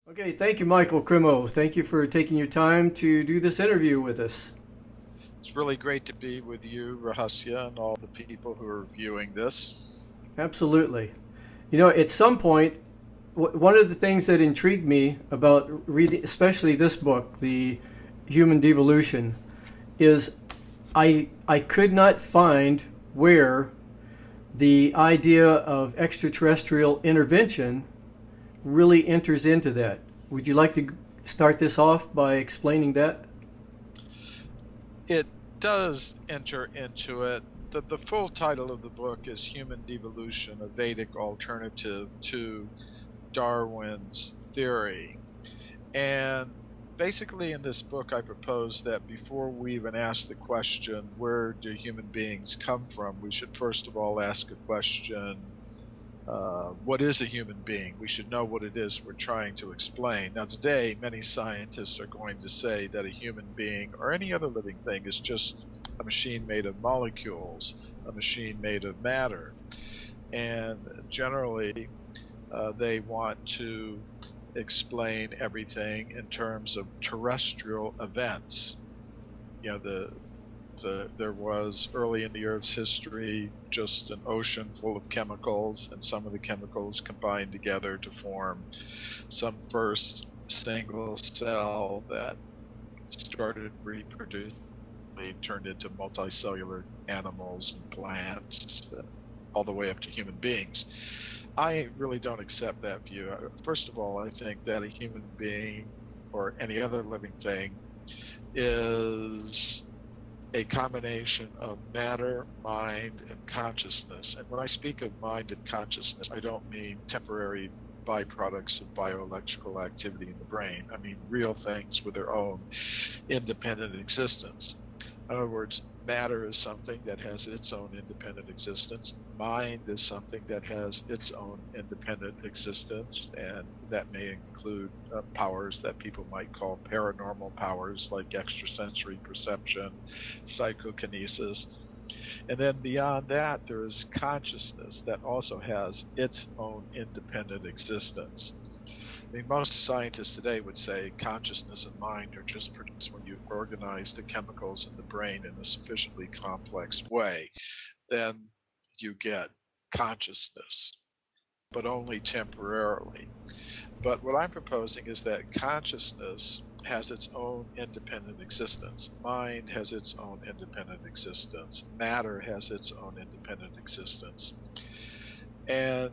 Okay, thank you, Michael Cremo. Thank you for taking your time to do this interview with us. It's really great to be with you, Rahasya, and all the people who are viewing this. Absolutely. You know, at some point, one of the things that intrigued me about reading, especially this book, The Human Devolution, is I could not find where the idea of extraterrestrial intervention really enters into that. Would you like to start this off by explaining that? It does enter into it. The full title of the book is Human Devolution, a Vedic Alternative to Darwin's Theory. And basically, in this book, I propose that before we even ask the question, where do human beings come from, we should first of all ask a question, what is a human being? We should know what it is we're trying to explain. Now, today, many scientists are going to say that a human being or any other living thing is just a machine made of molecules, a machine made of matter. And generally, they want to explain everything in terms of terrestrial events. You know, there was early in the Earth's history just an ocean full of chemicals, and some of the chemicals combined together to form some first single cell that started reproducing, turned into multicellular animals and plants, all the way up to human beings. I really don't accept that view. First of all, I think that a human being or any other living thing is a combination of matter, mind, and consciousness. And when I speak of mind and consciousness, I don't mean temporary byproducts of bioelectrical activity in the brain. I mean real things with their own independent existence. In other words, matter is something that has its own independent existence. Mind is something that has its own independent existence, and that may include powers that people might call paranormal powers, like extrasensory perception, psychokinesis. And then beyond that, there is consciousness that also has its own independent existence. I mean, most scientists today would say consciousness and mind are just produced when you organize the chemicals in the brain in a sufficiently complex way. Then you get consciousness, but only temporarily. But what I'm proposing is that consciousness has its own independent existence. Mind has its own independent existence. Matter has its own independent existence. And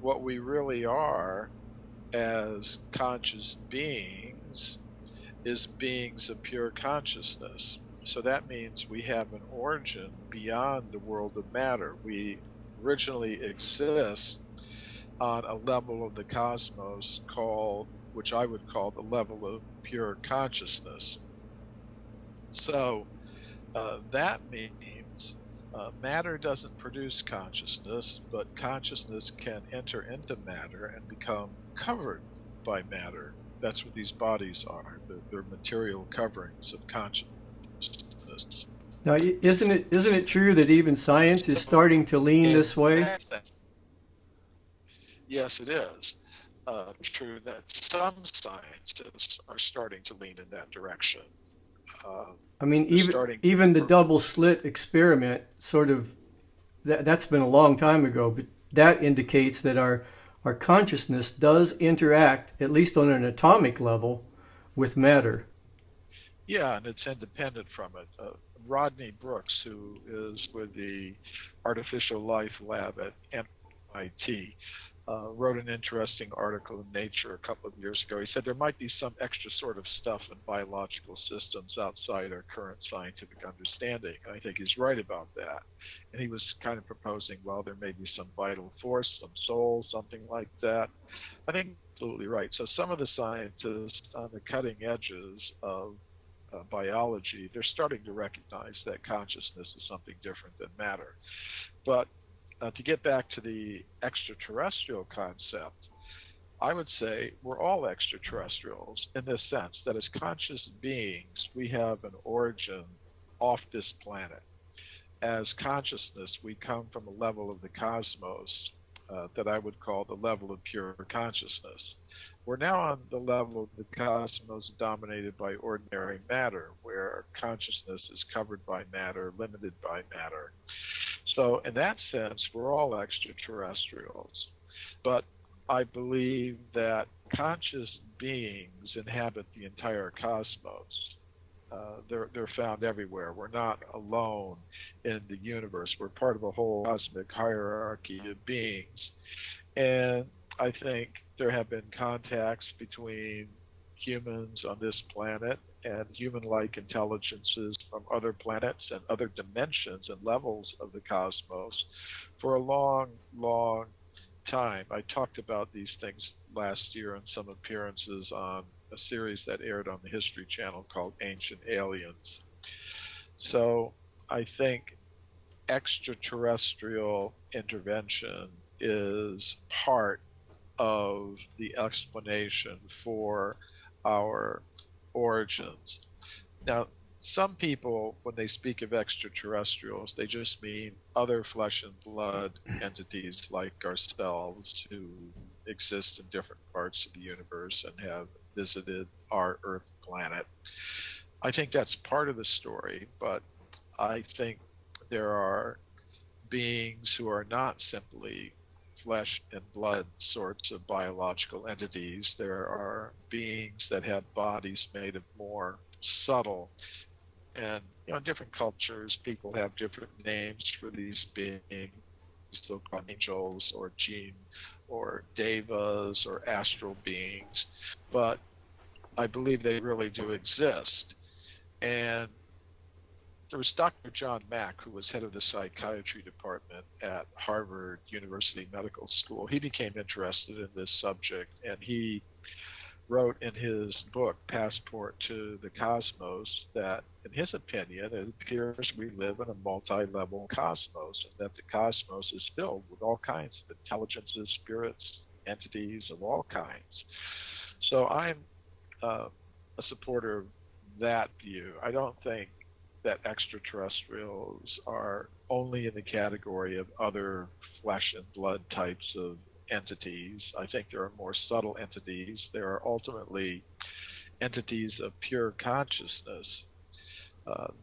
what we really are as conscious beings is beings of pure consciousness. So that means we have an origin beyond the world of matter. We originally exist on a level of the cosmos called, which I would call the level of pure consciousness. So that means matter doesn't produce consciousness, but consciousness can enter into matter and become covered by matter. That's what these bodies are. They're material coverings of consciousness. Now, isn't it true that even science is So, starting to lean in this way? that sense, yes, it is true that some scientists are starting to lean in that direction. Uh, I mean, they're even starting even the to double slit experiment sort of that's been a long time ago, but that indicates that our consciousness does interact, at least on an atomic level, with matter. Yeah, and it's independent from it. Rodney Brooks, who is with the Artificial Life Lab at MIT, wrote an interesting article in Nature a couple of years ago. He said there might be some extra sort of stuff in biological systems outside our current scientific understanding. And I think he's right about that. And he was kind of proposing, well, there may be some vital force, some soul, something like that. I think absolutely right. So some of the scientists on the cutting edges of biology, they're starting to recognize that consciousness is something different than matter. But to get back to the extraterrestrial concept, I would say we're all extraterrestrials in this sense that as conscious beings, we have an origin off this planet. As consciousness, we come from a level of the cosmos that I would call the level of pure consciousness. We're now on the level of the cosmos dominated by ordinary matter, where consciousness is covered by matter, limited by matter. So in that sense, we're all extraterrestrials. But I believe that conscious beings inhabit the entire cosmos. They're found everywhere. We're not alone in the universe. We're part of a whole cosmic hierarchy of beings. And I think there have been contacts between humans on this planet and human-like intelligences from other planets and other dimensions and levels of the cosmos for a long, long time. I talked about these things last year in some appearances on a series that aired on the History Channel called Ancient Aliens. So I think extraterrestrial intervention is part of the explanation for our origins. Now, some people, when they speak of extraterrestrials, they just mean other flesh and blood entities like ourselves who exist in different parts of the universe and have visited our Earth planet. I think that's part of the story, but I think there are beings who are not simply flesh and blood sorts of biological entities. There are beings that have bodies made of more subtle, and different cultures, people have different names for these beings. They'll call angels or jinn or devas or astral beings, but I believe they really do exist. And there was Dr. John Mack, who was head of the psychiatry department at Harvard University Medical School. He became interested in this subject, and he wrote in his book, Passport to the Cosmos, that, in his opinion, it appears we live in a multi-level cosmos, and that the cosmos is filled with all kinds of intelligences, spirits, entities of all kinds. So I'm a supporter of that view. I don't think that extraterrestrials are only in the category of other flesh and blood types of entities. I think there are more subtle entities. There are ultimately entities of pure consciousness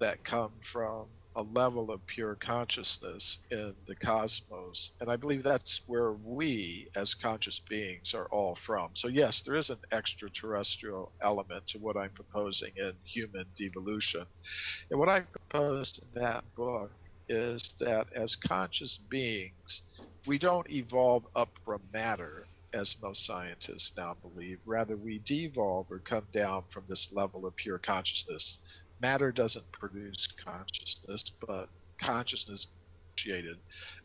that come from a level of pure consciousness in the cosmos. And I believe that's where we, as conscious beings, are all from. So yes, there is an extraterrestrial element to what I'm proposing in human devolution. And what I proposed in that book is that as conscious beings, we don't evolve up from matter, as most scientists now believe. Rather, we devolve or come down from this level of pure consciousness. Matter doesn't produce consciousness, but consciousness is associated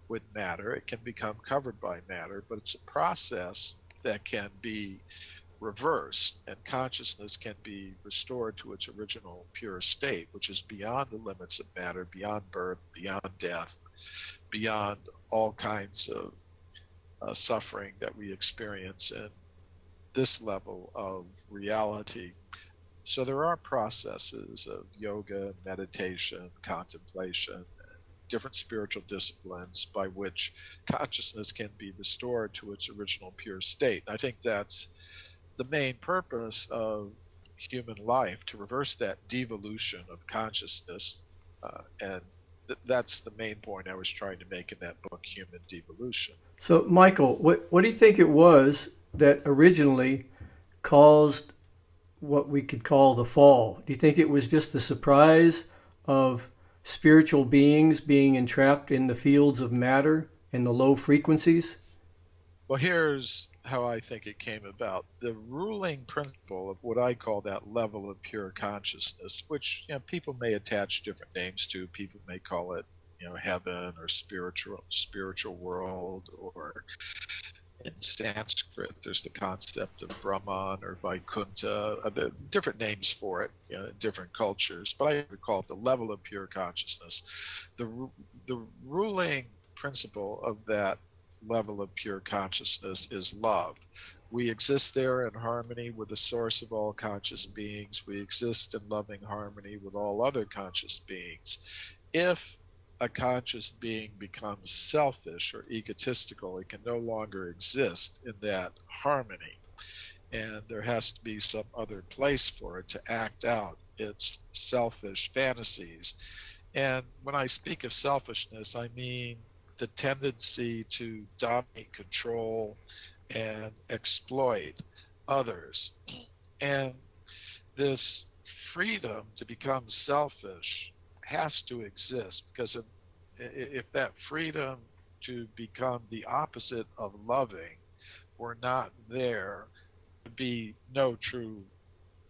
with matter. It can become covered by matter, but it's a process that can be reversed, and consciousness can be restored to its original pure state, which is beyond the limits of matter, beyond birth, beyond death, beyond all kinds of suffering that we experience in this level of reality. So there are processes of yoga, meditation, contemplation, different spiritual disciplines by which consciousness can be restored to its original pure state. I think that's the main purpose of human life, to reverse that devolution of consciousness, and that's the main point I was trying to make in that book, Human Devolution. So, Michael, what do you think it was that originally caused what we could call the fall? Do you think it was just the surprise of spiritual beings being entrapped in the fields of matter and the low frequencies? Well, here's how I think it came about. The ruling principle of what I call that level of pure consciousness, which people may attach different names to. People may call it heaven or spiritual world, or in Sanskrit there's the concept of Brahman or Vaikuntha, the different names for it in different cultures, but I would call it the level of pure consciousness. The ruling principle of that level of pure consciousness is love. We exist there in harmony with the source of all conscious beings. We exist in loving harmony with all other conscious beings. If a conscious being becomes selfish or egotistical, it can no longer exist in that harmony. and there has to be some other place for it to act out its selfish fantasies. And when I speak of selfishness, I mean the tendency to dominate, control, and exploit others. And this freedom to become selfish has to exist, because if that freedom to become the opposite of loving were not there, would be no true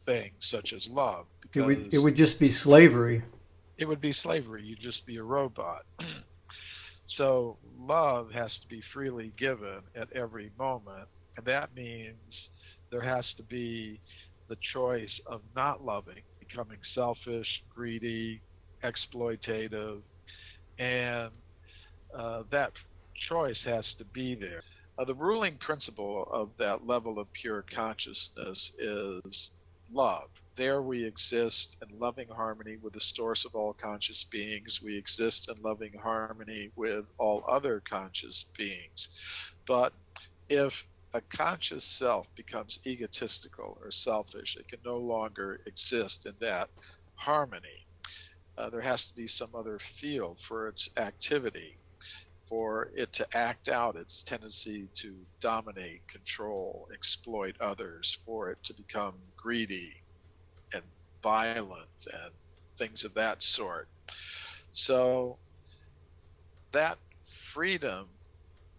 thing such as love, It because would just be slavery. it would be slavery. You'd just be a robot. So love has to be freely given at every moment, and that means there has to be the choice of not loving, becoming selfish, greedy, exploitative, and that choice has to be there. The ruling principle of that level of pure consciousness is love. There we exist in loving harmony with the source of all conscious beings. We exist in loving harmony with all other conscious beings. But if a conscious self becomes egotistical or selfish, it can no longer exist in that harmony. There has to be some other field for its activity, for it to act out its tendency to dominate, control, exploit others, for it to become greedy and violent and things of that sort. So that freedom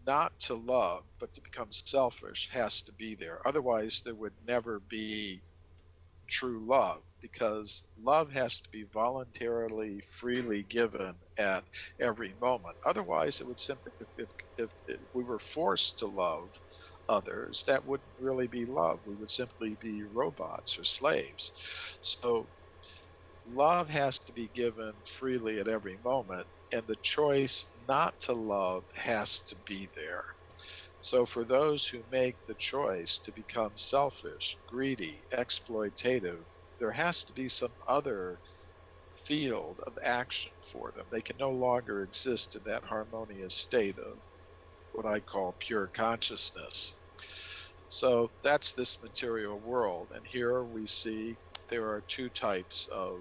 not to love but to become selfish has to be there. Otherwise, there would never be true love, because love has to be voluntarily, freely given at every moment. Otherwise, it would simply, if we were forced to love others, that wouldn't really be love. We would simply be robots or slaves. So love has to be given freely at every moment, and the choice not to love has to be there. So for those who make the choice to become selfish, greedy, exploitative, there has to be some other field of action for them. They can no longer exist in that harmonious state of what I call pure consciousness. So that's this material world, and here we see there are two types of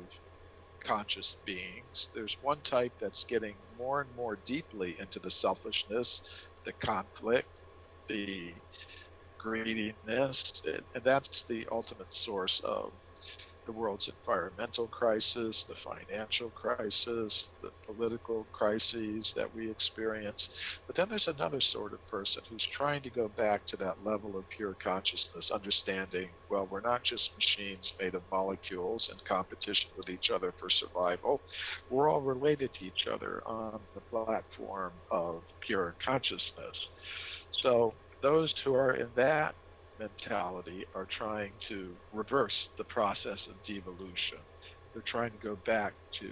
conscious beings. There's one type that's getting more and more deeply into the selfishness, the conflict, the greediness, and that's the ultimate source of the world's environmental crisis, the financial crisis, the political crises that we experience. But then there's another sort of person who's trying to go back to that level of pure consciousness, understanding, well, we're not just machines made of molecules in competition with each other for survival. We're all related to each other on the platform of pure consciousness. So those who are in that mentality are trying to reverse the process of devolution. They're trying to go back to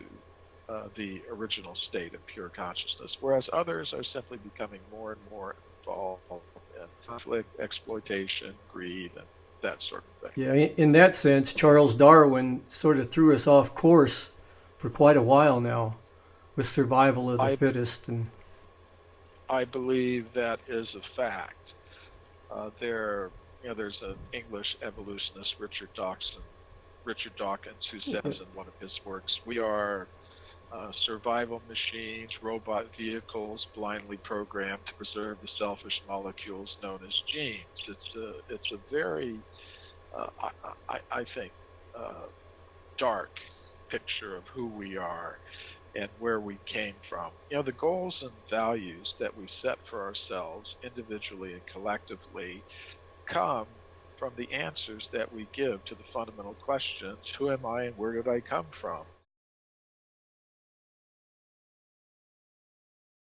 the original state of pure consciousness, whereas others are simply becoming more and more involved in conflict, exploitation, greed, and that sort of thing. Yeah, in that sense, Charles Darwin sort of threw us off course for quite a while now with survival of the fittest. And I believe that is a fact. There's an English evolutionist, Richard Dawkins, who says in one of his works, we are survival machines, robot vehicles, blindly programmed to preserve the selfish molecules known as genes. It's a very, I think, dark picture of who we are and where we came from. The goals and values that we set for ourselves individually and collectively come from the answers that we give to the fundamental questions, who am I and where did I come from?